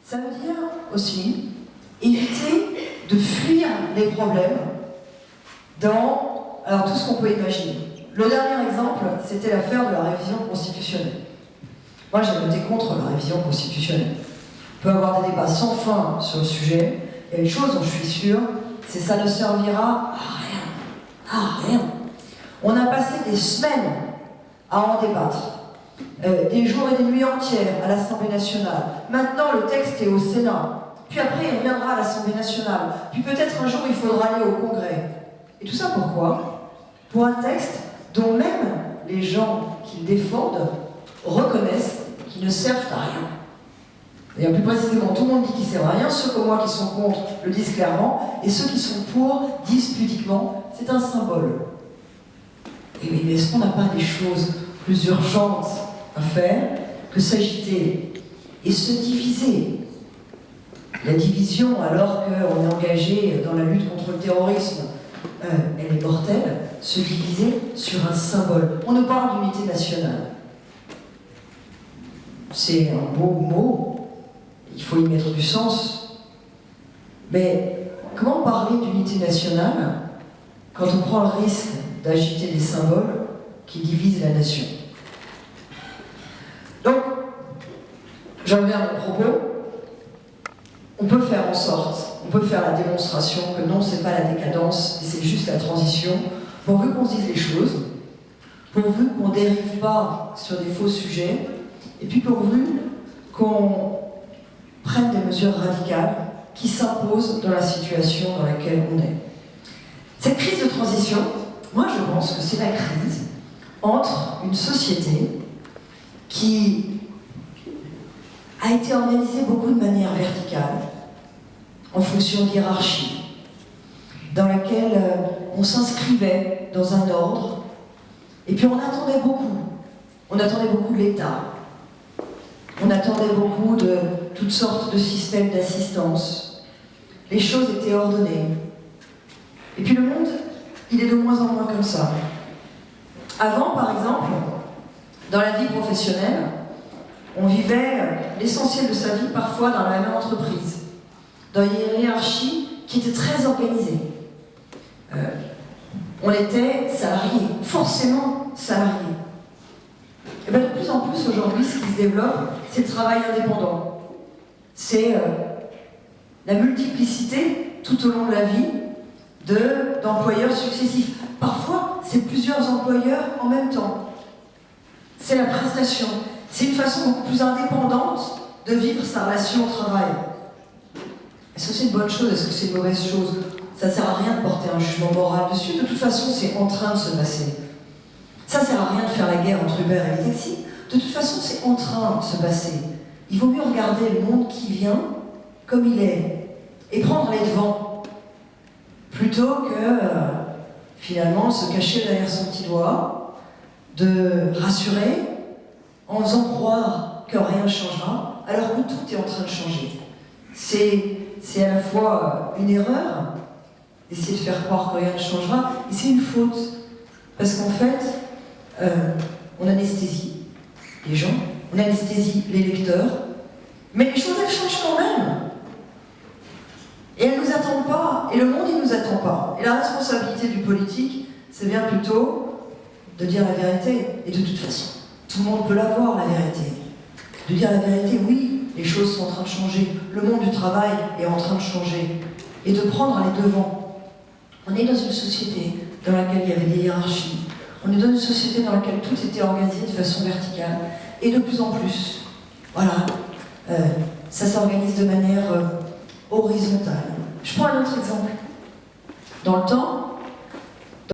Ça veut dire aussi éviter de fuir les problèmes dans tout ce qu'on peut imaginer. Le dernier exemple, c'était l'affaire de la révision constitutionnelle. Moi, j'ai voté contre la révision constitutionnelle. On peut avoir des débats sans fin sur le sujet. Il y a une chose dont je suis sûre, c'est que ça ne servira à rien. À rien. On a passé des semaines à en débattre. Des jours et des nuits entières à l'Assemblée nationale. Maintenant, le texte est au Sénat. Puis après, il reviendra à l'Assemblée nationale. Puis peut-être un jour, il faudra aller au Congrès. Et tout ça pourquoi? Pour un texte dont même les gens qui le défendent reconnaissent qu'ils ne servent à rien. D'ailleurs, plus précisément, tout le monde dit qu'ils ne servent à rien. Ceux comme moi qui sont contre le disent clairement. Et ceux qui sont pour disent pudiquement, c'est un symbole. Et oui, mais est-ce qu'on n'a pas des choses plus urgentes à faire que s'agiter et se diviser? La division, alors qu'on est engagé dans la lutte contre le terrorisme, elle est mortelle. Se diviser sur un symbole. On nous parle d'unité nationale. C'est un beau mot, il faut y mettre du sens. Mais comment parler d'unité nationale quand on prend le risque d'agiter des symboles qui divisent la nation? Donc, j'en reviens à mon propos. On peut faire en sorte, on peut faire la démonstration que non, c'est pas la décadence, et c'est juste la transition, pourvu qu'on se dise les choses, pourvu qu'on ne dérive pas sur des faux sujets, et puis pourvu qu'on prenne des mesures radicales qui s'imposent dans la situation dans laquelle on est. Cette crise de transition, moi je pense que c'est la crise entre une société qui a été organisée beaucoup de manière verticale, en fonction d'hiérarchie, dans laquelle on s'inscrivait dans un ordre, et puis on attendait beaucoup. On attendait beaucoup de l'État, on attendait beaucoup de toutes sortes de systèmes d'assistance. Les choses étaient ordonnées. Et puis le monde, il est de moins en moins comme ça. Avant, par exemple, dans la vie professionnelle, on vivait l'essentiel de sa vie parfois dans la même entreprise, dans une hiérarchie qui était très organisée. On était salariés, forcément salariés. Et bien de plus en plus aujourd'hui, ce qui se développe, c'est le travail indépendant. C'est la multiplicité tout au long de la vie d'employeurs successifs. Parfois, c'est plusieurs employeurs en même temps. C'est la prestation. C'est une façon beaucoup plus indépendante de vivre sa relation au travail. Est-ce que c'est une bonne chose? Est-ce que c'est une mauvaise chose? Ça ne sert à rien de porter un jugement moral dessus. De toute façon, c'est en train de se passer. Ça ne sert à rien de faire la guerre entre Uber et les taxis. De toute façon, c'est en train de se passer. Il vaut mieux regarder le monde qui vient comme il est et prendre les devants plutôt que finalement se cacher derrière son petit doigt, de rassurer en faisant croire que rien ne changera alors que tout est en train de changer. C'est à la fois une erreur d'essayer de faire croire que rien ne changera, et c'est une faute. Parce qu'en fait, on anesthésie les gens, on anesthésie les lecteurs, mais les choses, elles changent quand même. Et elles ne nous attendent pas, et le monde, il ne nous attend pas. Et la responsabilité du politique, c'est bien plutôt de dire la vérité. Et de toute façon, tout le monde peut l'avoir, la vérité. De dire la vérité, oui, les choses sont en train de changer, le monde du travail est en train de changer, et de prendre les devants. On est dans une société dans laquelle il y avait des hiérarchies, on est dans une société dans laquelle tout était organisé de façon verticale, et de plus en plus, voilà, ça s'organise de manière horizontale. Je prends un autre exemple. Dans le temps,